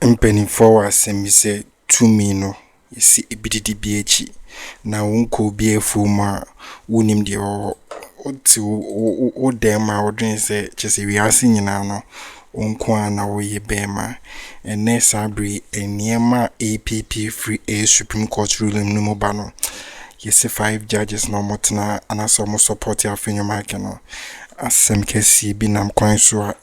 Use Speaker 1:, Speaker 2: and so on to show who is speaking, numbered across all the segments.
Speaker 1: mpanimfoɔ asɛm bi sɛ tumi no yɛsi ebididi bi akyi na wonko bi afu mu a wonim deɛ wo dem a wodwen sɛ kyerɛ wiase nyinaa no wonko a na woyɛ bɛɛma ɛnɛ saa bere nneɛma APP free a Supreme Court ruling no mu ba no yɛsi 5 judges na ɔmotena anasɛ ɔmo support afenyomaake no asɛm kɛse bi nam kwan so a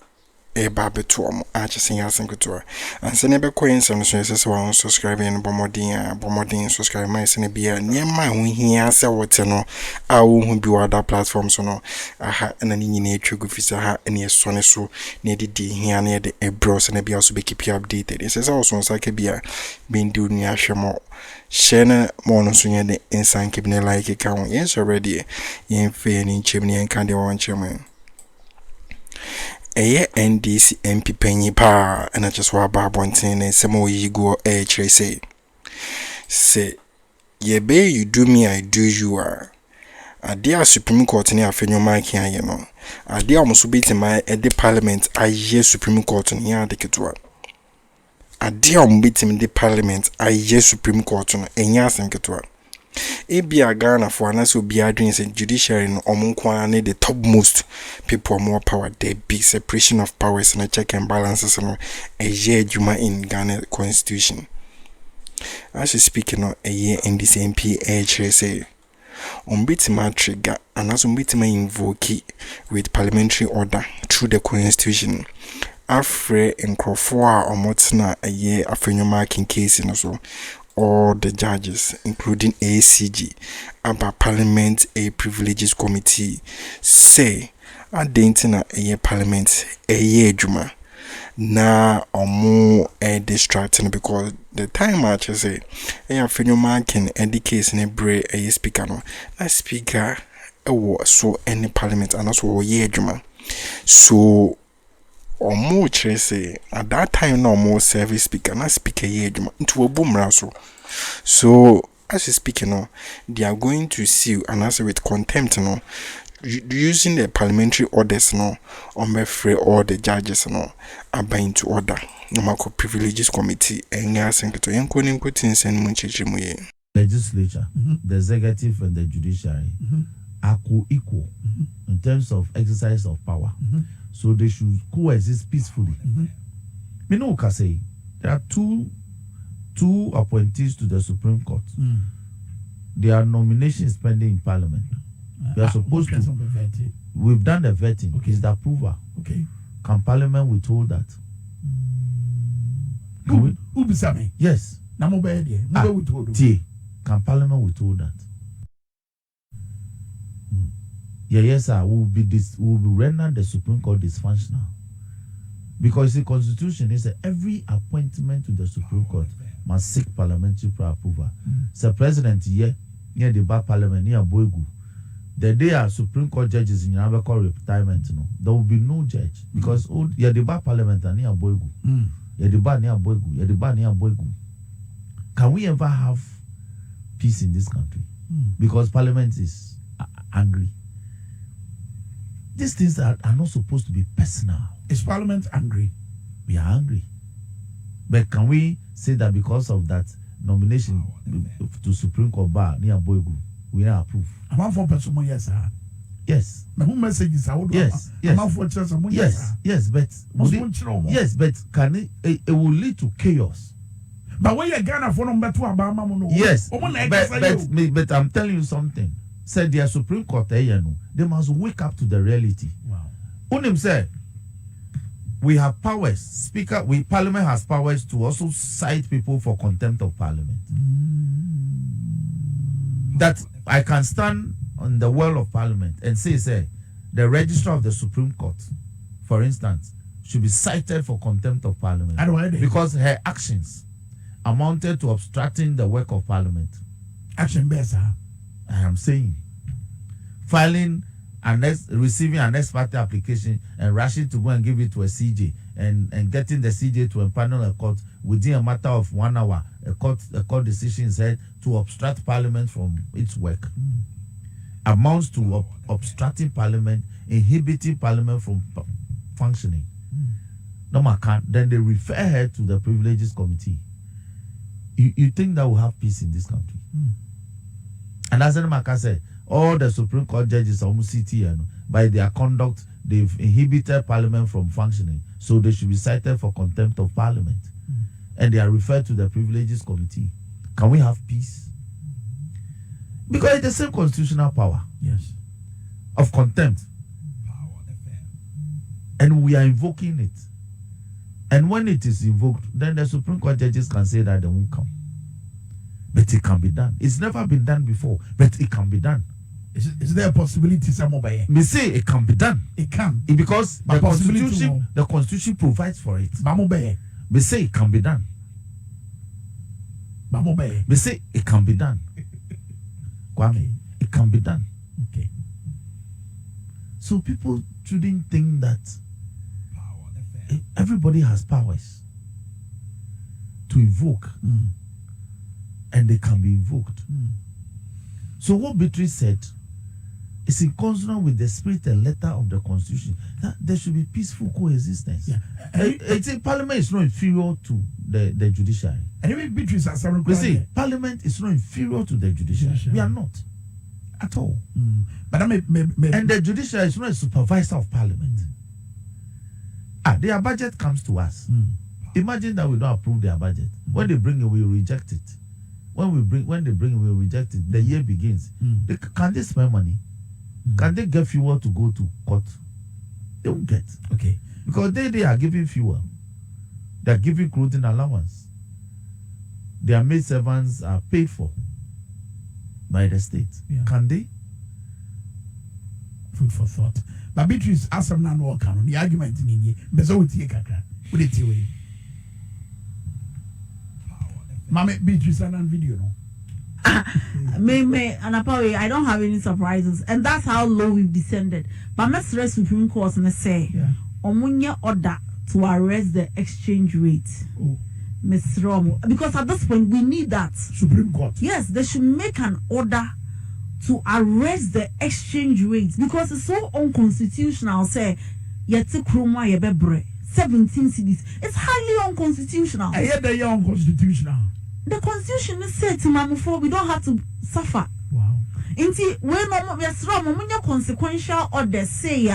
Speaker 1: A.Bagbin to achesing yasinkutua. And Senebe coin some sources one subscribing and bombarding subscribe my senebia near my when he answer what no I won't be other platforms or no. I had an nature good visa ha and yes sonny so near the D here near the bros and be also be keep you updated. It says also like a beer being doing yashamo. Shana mono sunya the inside keeping like a count. Yes already in feigning chimney and candy one chairman. NDC NPP penny pa and I just wa Appointing and some more you go say ye be you do me I do you are a dear Supreme Court in afenyomaake you know a dear almost beat in my at the Parliament I hear Supreme Court in here the kitwa a dear beat in the Parliament I hear Supreme Court on and yasin kitwa A.B.A. Ghana for an also be addressing in Judicial in Omunkwane, the topmost people more power. There be separation of powers and a check and balances and a year Juma in Ghana Constitution. As you speaking of a year in this NPP HSA, Umbitima trigger and as Umbitima invoke with parliamentary order through the Constitution. Afre and Crawford or Motsna a year after your marking case in also. All the judges, including ACG, about Parliament a Privileges Committee, say, I didn't know a year Parliament a year Juma. Now or more distracting because the time I say, I have phenomenon and the case in a break a speaker. No, a speaker so any Parliament and also a year Juma. So or more say at that time no more service speaker not speak a year into a boom raso. So as you speaking now, they are going to sue and answer with contempt no using the parliamentary orders no on free all the judges no are bound to order no matter privileges committee and asking to including and
Speaker 2: legislature, the executive and the judiciary are co-equal in terms of exercise of power. So they should coexist peacefully. Me know can say there are two appointees to the Supreme Court. Their nominations pending in Parliament. They are supposed to. We've done the vetting. Okay. Is the approval?
Speaker 3: Okay.
Speaker 2: Can Parliament withhold that?
Speaker 3: Who be saying?
Speaker 2: Yes.
Speaker 3: Can
Speaker 2: Parliament withhold that? Yes, sir. Will be render the Supreme Court dysfunctional because the Constitution is that every appointment to the Supreme Court must seek parliamentary approval. So, President near the bar Parliament near Boegu, the day our Supreme Court judges in Yabako retirement, there will be no judge because the bar Parliament are near Boegu, the bar near Boegu, the bar near Boegu. Can we ever have peace in this country? Because Parliament is angry. These things are not supposed to be personal.
Speaker 3: Is Parliament angry?
Speaker 2: We are angry. But can we say that because of that nomination to Supreme Court bar near Boegu, we are approved?
Speaker 3: I'm out for person, yes, sir.
Speaker 2: Yes.
Speaker 3: Now, who messages are
Speaker 2: yes,
Speaker 3: I'm out for someone,
Speaker 2: yes, yes, but yes, but can it will lead to chaos.
Speaker 3: But when you're Ghana for number 2 about
Speaker 2: yes, but I'm telling you something. Said their Supreme Court, they must wake up to the reality.
Speaker 3: Wow.
Speaker 2: Unim said, we have powers. Parliament has powers to also cite people for contempt of Parliament. That I can stand on the wall of Parliament and say, the registrar of the Supreme Court, for instance, should be cited for contempt of Parliament because her actions amounted to obstructing the work of Parliament.
Speaker 3: Action based, sir.
Speaker 2: I am saying, filing receiving an ex parte application and rushing to go and give it to a CJ and getting the CJ to empanel a court within a matter of 1 hour, a court decision is heard to obstruct Parliament from its work. Amounts to obstructing Parliament, inhibiting Parliament from functioning. No, I can't. Then they refer her to the Privileges Committee. You think that will have peace in this country? And as Maka said, all the Supreme Court judges almost CTN by their conduct, they've inhibited Parliament from functioning. So they should be cited for contempt of Parliament. And they are referred to the Privileges Committee. Can we have peace? Because it's the same constitutional power.
Speaker 3: Yes.
Speaker 2: Of contempt. And we are invoking it. And when it is invoked, then the Supreme Court judges can say that they won't come. But it can be done. It's never been done before, but it can be done.
Speaker 3: Is there a possibility somewhere?
Speaker 2: Me say it can be done.
Speaker 3: It can.
Speaker 2: Because the Constitution provides for it. Me say it can be done. Me say it can be done. Kwame, it can be done.
Speaker 3: Okay.
Speaker 2: So people shouldn't think that everybody has powers to invoke, and they can be invoked. So what Beatrice said is in consonance with the spirit and letter of the Constitution, that there should be peaceful coexistence. Yeah. Parliament is not inferior to the judiciary.
Speaker 3: And even Beatrice has some.
Speaker 2: You see, Parliament is not inferior to the judiciary. We are not at all.
Speaker 3: But and
Speaker 2: the judiciary is not a supervisor of Parliament. Their budget comes to us. Imagine that we don't approve their budget. When they bring it, we reject it. When they bring it, we reject it. The year begins. Can they spend money? Can they get fuel to go to court? They won't get.
Speaker 3: Okay.
Speaker 2: Because they are giving fuel. They are giving clothing allowance. Their maid servants are paid for by the state.
Speaker 3: Yeah.
Speaker 2: Can they?
Speaker 3: Food for thought. But Beatrice, as I'm not working on the argument in India, Bezo with Yakaka, with it away. Mama Beatrice and video, no?
Speaker 4: And apparently I don't have any surprises, and that's how low we've descended. But let's rest Supreme Court and say, Omunya order to arrest the exchange rate. Ms. Romo, because at this point we need that.
Speaker 3: Supreme Court.
Speaker 4: Yes, they should make an order to arrest the exchange rate because it's so unconstitutional. Say, yeti kroma yebebre 17 cities. It's highly unconstitutional.
Speaker 3: They are unconstitutional.
Speaker 4: The Constitution is said to Mamufo, we don't have to suffer.
Speaker 3: Wow.
Speaker 4: Inti when we are strong, consequential order say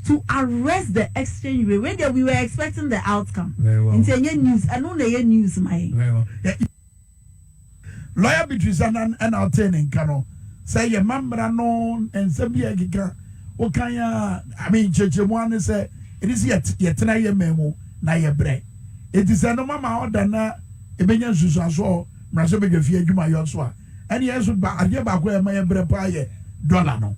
Speaker 4: to arrest the exchange rate. Where we were expecting the outcome.
Speaker 3: Very well.
Speaker 4: Inti news, I know the news, my.
Speaker 3: Very well. Lawyer Beatrice and alternate Kano say your member no and Sabia Giga. Okaya, I mean, Church one say it is yet na memo na ye bre. It is a no mama order na ebenya susu mraso be gafie adwuma yo so a ene yeso ba ade ba ko e ma ye bre pa ye dollar no.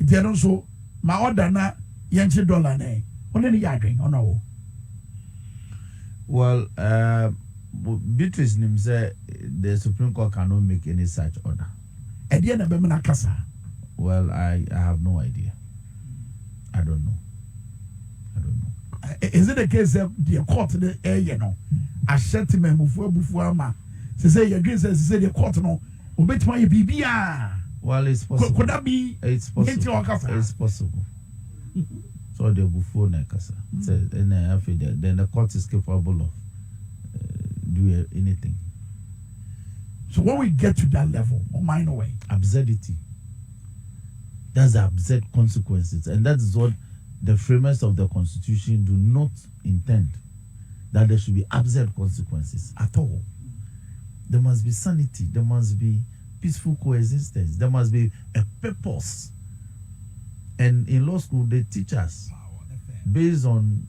Speaker 3: It no so ma order na yenche dollar na. One ni ya dwen ona wo.
Speaker 2: Well, Beatrice Nim said the Supreme Court cannot make any such order. Well, I have no idea. I don't know.
Speaker 3: Is it the case that the court the air, you know? I said to me, before ma. Say you agree, say the court no. Obey my BBA.
Speaker 2: Well, it's possible.
Speaker 3: Could that be?
Speaker 2: It's possible. It's possible. So the before Nakasa. Then the court is capable of doing anything.
Speaker 3: So when we get to that level, or minor way,
Speaker 2: absurdity. That's the absurd consequences, and that is what the framers of the Constitution do not intend. That there should be absurd consequences at all. There must be sanity. There must be peaceful coexistence. There must be a purpose. And in law school, they teach us based on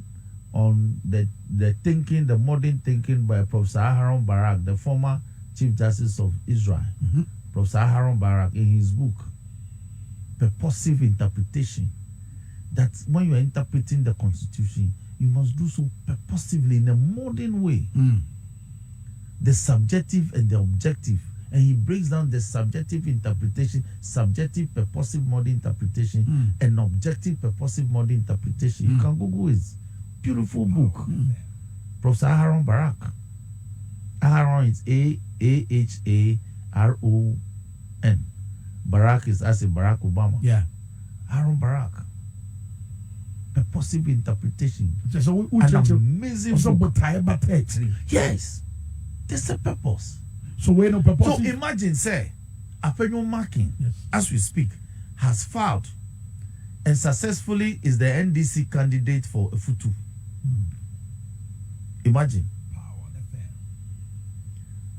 Speaker 2: the thinking, the modern thinking by Professor Aharon Barak, the former Chief Justice of Israel. Professor Aharon Barak, in his book, Purposive Interpretation, that when you are interpreting the Constitution, you must do so purposively in a modern way. The subjective and the objective. And he breaks down the subjective interpretation, subjective purposive modern interpretation, and objective purposive modern interpretation. You can Google his beautiful book. Professor Aharon Barak. Aharon is A-H-A-R-O-N. Barak is as in Barack Obama.
Speaker 3: Yeah.
Speaker 2: Aharon Barak. purposive interpretation.
Speaker 3: So
Speaker 2: An amazing book. Yes, there's a purpose.
Speaker 3: So we no purpose.
Speaker 2: So imagine, say, Appointing marking, as we speak, has filed and successfully is the NDC candidate for a Futu. Imagine.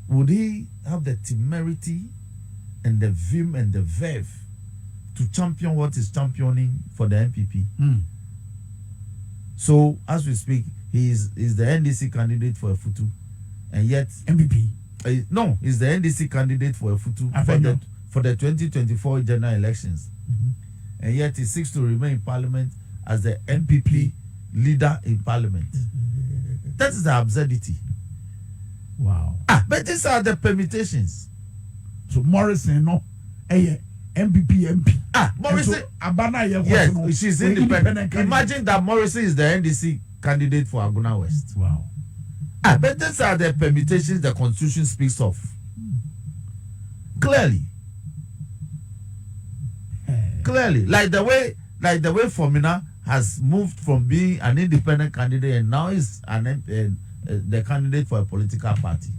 Speaker 2: Would he have the temerity and the vim and the verve to champion what is championing for the NPP? So, as we speak, he is the NDC candidate for a Futu, and yet
Speaker 3: NPP.
Speaker 2: No, he's the NDC candidate for a Futu for the 2024 general elections, and yet he seeks to remain in Parliament as the NPP leader in Parliament. That is the absurdity.
Speaker 3: Wow.
Speaker 2: But these are the permutations.
Speaker 3: So Morrison, no, MPP MP.
Speaker 2: Morrison.
Speaker 3: Abana,
Speaker 2: yes, she's independent. Imagine that Morrison is the NDC candidate for Aguna West.
Speaker 3: Wow.
Speaker 2: But these are the permutations the Constitution speaks of. Clearly, like the way Formina has moved from being an independent candidate and now is the candidate for a political party.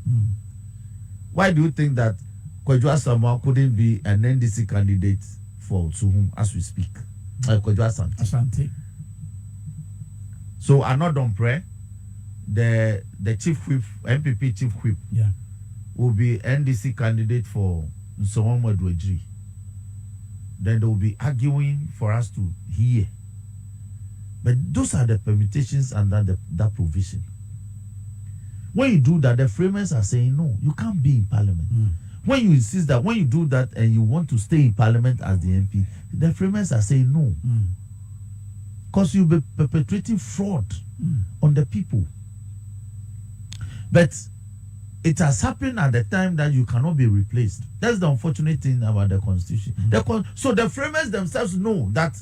Speaker 2: Why do you think that Kwadwo Asamoah couldn't be an NDC candidate for Suhum as we speak? Kwadwo Asante. So Anodon Pre, the chief whip, NPP chief whip, will be NDC candidate for Nsawam Wadwejiri. Then they will be arguing for us to hear. But those are the permutations and that provision. When you do that, the framers are saying, no, you can't be in Parliament. When you insist that, when you do that and you want to stay in Parliament as the MP, the framers are saying no. Because you'll be perpetrating fraud on the people. But it has happened at the time that you cannot be replaced. That's the unfortunate thing about the Constitution. So the framers themselves know that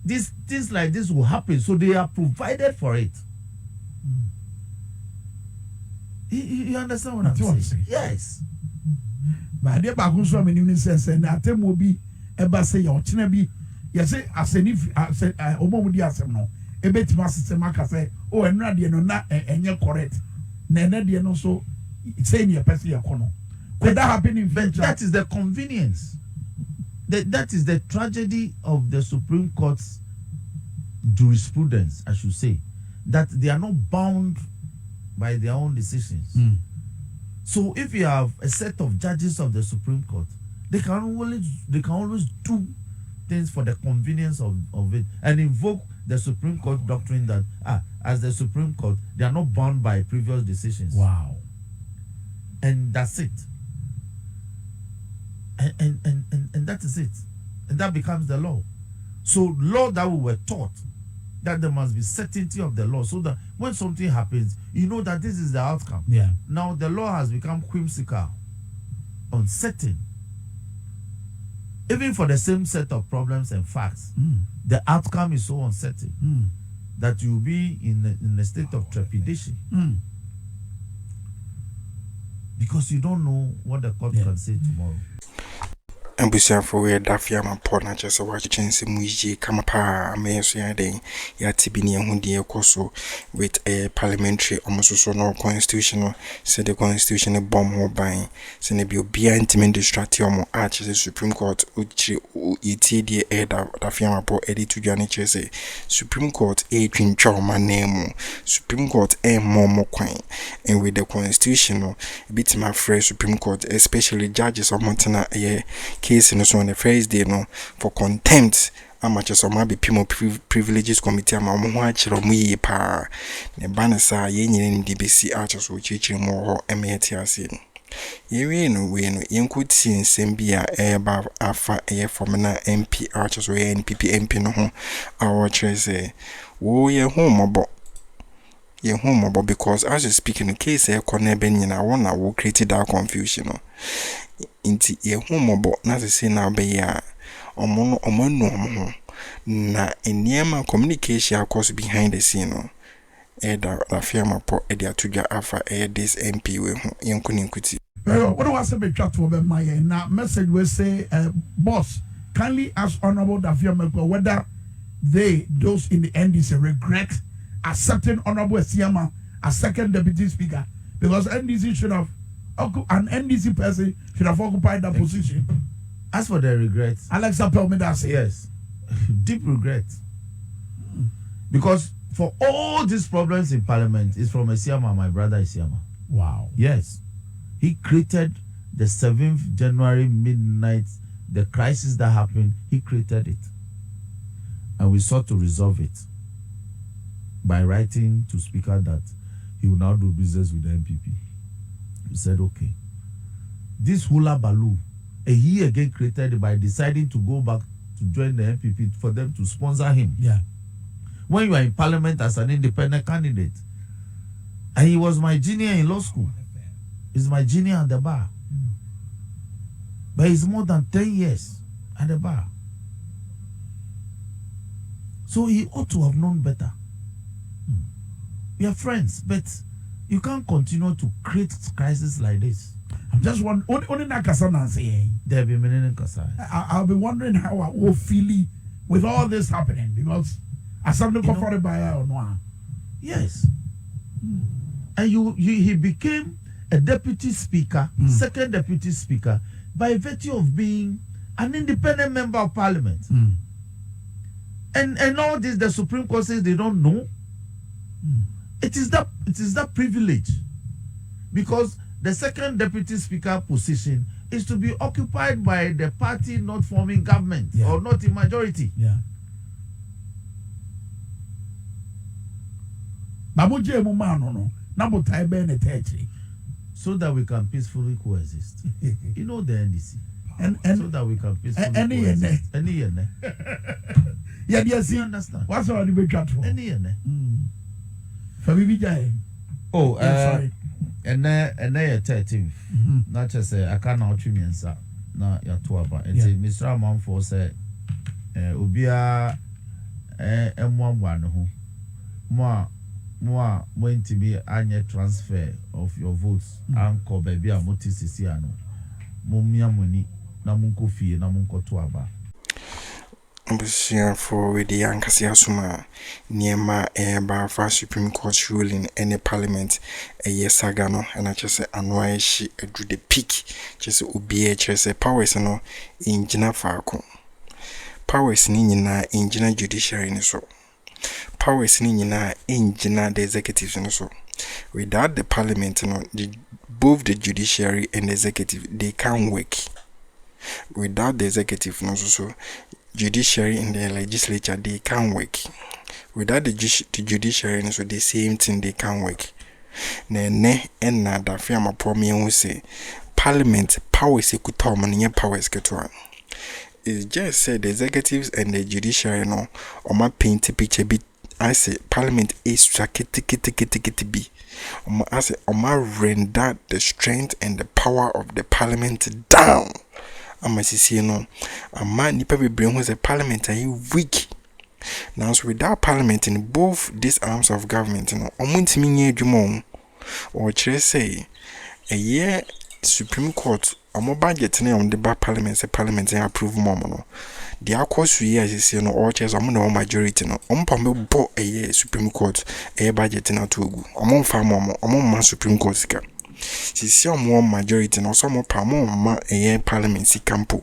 Speaker 2: things like this will happen, so they are provided for it. You understand what I'm saying? Yes.
Speaker 3: But the background so many sense and atem will be eba say your china be say asenif omomudi asem no ebetima system aka say oh enra de no na enye correct na enra de no so say ne person yakono. Could that happen in future?
Speaker 2: That is the convenience. That is the tragedy of the Supreme Court's jurisprudence, I should say, that they are not bound by their own decisions. So if you have a set of judges of the Supreme Court, they can always do things for the convenience of it and invoke the Supreme Court doctrine that as the Supreme Court, they are not bound by previous decisions.
Speaker 3: Wow.
Speaker 2: And that's it. And that is it. And that becomes the law. So law that we were taught, that there must be certainty of the law, so that when something happens, you know that this is the outcome. Now the law has become whimsical, uncertain. Even for the same set of problems and facts, the outcome is so uncertain that you'll be in a state of trepidation. Because you don't know what the court can say tomorrow.
Speaker 1: And we say for where Dafia my partner just a watch chance muji kamapa meso ya den ya tibini hundi ekoso with a parliamentary almost so no constitutional said the constitution bomb ho ban se ne bi obi antimen distract omo arch the Supreme Court uchi iti die Dafia my po edit to jani chese Supreme Court e twintwa ma name Supreme Court momo kwan and with the constitutional bit my fresh Supreme Court especially judges of Montana Kesi no so on the first day no for contempt amache so ma be pimo privileges committee ama mo ho akire mo yi pa ne banesa ye nyine ni DBC acho so chichiri mo ho emeti ase yewe no we no yenkuti nsem bia eba afa formina MP acho so NPP MP no ho awo chese wo ye ho mobo because as you speak in the case ekone ben nyina wona wo create that confusion no inti ye ho mobo na se na be ya omo na eniema communication across behind the scene no da firma po e dia tuja afa this MP we ho yenkuni nkuti
Speaker 3: what was a bit chat over my na message we say boss kindly ask honorable da firma whether those in the NDC regret accepting Honorable Esiama as second deputy speaker, because NDC should have, an NDC person should have occupied that position.
Speaker 2: As for the regrets,
Speaker 3: Alexa tell me that.
Speaker 2: Yes, deep regret. Because for all these problems in Parliament, it's from Esiama, my brother Esiama.
Speaker 3: Wow.
Speaker 2: Yes, he created the 7th January midnight, the crisis that happened. He created it, and we sought to resolve it by writing to Speaker that he will now do business with the NPP. We said, okay, this hula baloo, he again created it by deciding to go back to join the NPP for them to sponsor him.
Speaker 3: Yeah.
Speaker 2: When you are in Parliament as an independent candidate, and he was my junior in law school, he's my junior at the bar, but he's more than 10 years at the bar, so he ought to have known better. We are friends, but you can't continue to create crises like this.
Speaker 3: I'm just wondering, only Nakasana saying
Speaker 2: There be many Kasai.
Speaker 3: I'll be wondering how I will feel with all this happening, because as something comforted by or no.
Speaker 2: Yes. And he became a deputy speaker, second deputy speaker, by virtue of being an independent member of Parliament. And all this, the Supreme Court says they don't know. It is that privilege, because the second deputy speaker position is to be occupied by the party not forming government or not in majority.
Speaker 3: Yeah.
Speaker 2: So that we can peacefully coexist. You know the NDC.
Speaker 3: And
Speaker 2: so that we can peacefully coexist.
Speaker 3: Yeah, yes,
Speaker 2: you understand.
Speaker 3: What's all the big cat for?
Speaker 2: Oh,
Speaker 3: sorry.
Speaker 2: And then 13th. Not just say I can't out me and sa na ya to aba. And say Mr. Amanfo say obia emwa no ho. Mo going to be anya transfer of your votes anko baby a motisisi ano. Mo mia money na munko fie na munko to aba.
Speaker 1: For with the Yankasi Asuma Niema Eba Supreme Court ruling any Parliament a yes sagano and I just say anwai she drew the peak just ubie chese powers no in Jina Falco powers nina in Jina Judiciary in so powers nina in Jina the executives in so without the Parliament both the judiciary and the executive they can't work without the executive no so judiciary in the legislature they can't work without the judiciary so the same thing they can't work ne and na da fi am poor me who say Parliament powers ekuta man powers keto it's just said the executives and the judiciary no o ma paint picture bit I say Parliament is strategic be I say o ma render the strength and the power of the Parliament down. Amasisi no ama nipa bebre hu say Parliament are weak now. So without Parliament in both these arms of government no omuntimi nya adwuma or kire say a year Supreme Court omo budget na on the back Parliament say Parliament approve more no the akos year say no or chairs omo no majority no ompam bo a year Supreme Court a budget na to ogu omo fa omo ma Supreme Court sika si more majority no some pamo ma Parliament si campo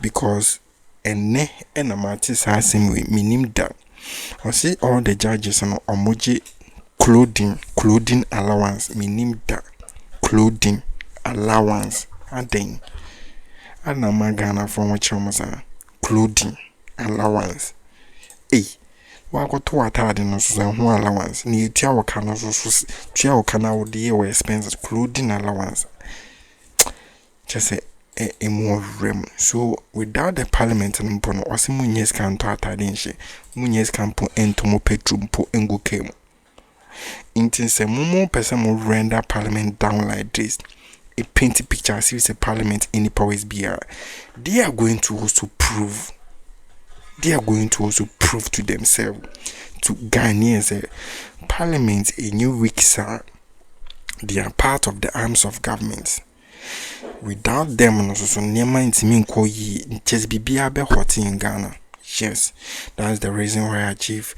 Speaker 1: because ene enamati sa asemi minim da or see all the judges no omoji clothing allowance minim da clothing allowance aden anama Ghana from which clothing allowance wako to atade no so ho allowance ni tia waka no so tia waka na wo de we expenses clothing allowance just say more rem so without the Parliament no mpo no ose munyes kan to atade nche munyes kan po entomo petrol po engo kem intin se mumu person mo render Parliament down like this a paint picture as if a Parliament in the powers be they are going to also prove to themselves, to Ghanaians, Parliament, a new week, sir. They are part of the arms of government. Without them, no so near mind to me, just be hot in Ghana. Yes, that's the reason why Chief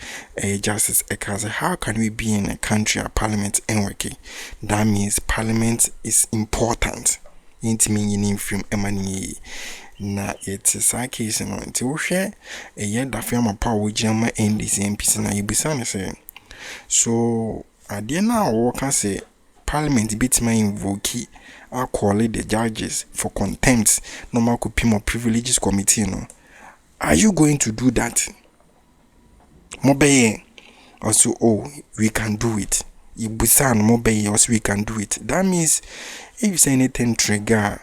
Speaker 1: Justice Eka said, how can we be in a country a parliament ain't working? That means parliament is important. Ain't meaning from emani. Na it is a case no nti wo hwe eye dafe amapa wo gyama NDC MPs na yebisa ne say so ade na wo ka say parliament bitima invoke a call the judges for contempt normal copy of privileges committee no. Are you going to do that? Mobile also, oh, we can do it. Ibusan mobile also we can do it. That means if you say anything trigger,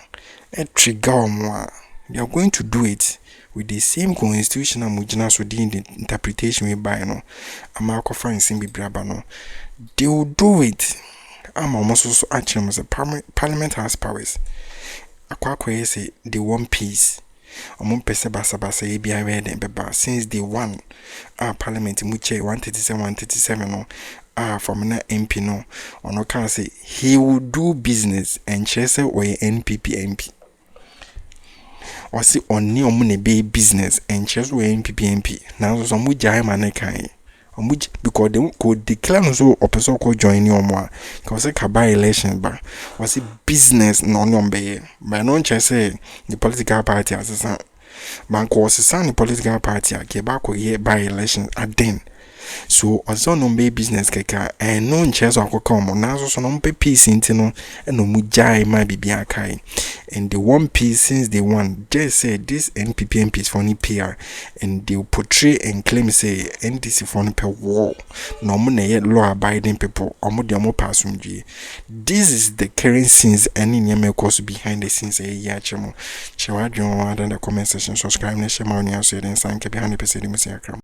Speaker 1: a trigger more, they are going to do it with the same constitutional mujina so the interpretation we buy no. Amarko find simbi braba no. They will do it. I'm almost also actually as a parliament has powers. Akwa say they want peace. Pese basa ebia we den beba since day one parliament muche 137 no from na MP no ono can say he will do business and chese or NPP MP or see oni omu ne be business and chese or NPP MP now so mu jai man kan because they could declare so opeso ko join you more because say by election ba was it business no be by no chese the political party as a man was the political party ke ba ko ye by election then so also no be business keka and no chese akoko mo na so no pe peace intino and no mu jai ma bibia kai and the one piece since they won just said this NPP MPs for any PR and they portray and claim say NDC for any war no money yet law abiding people omo pass. This is the current scenes and in your course behind the scenes chemo. Share in the comment section, subscribe and share my news and sign behind the Akroma.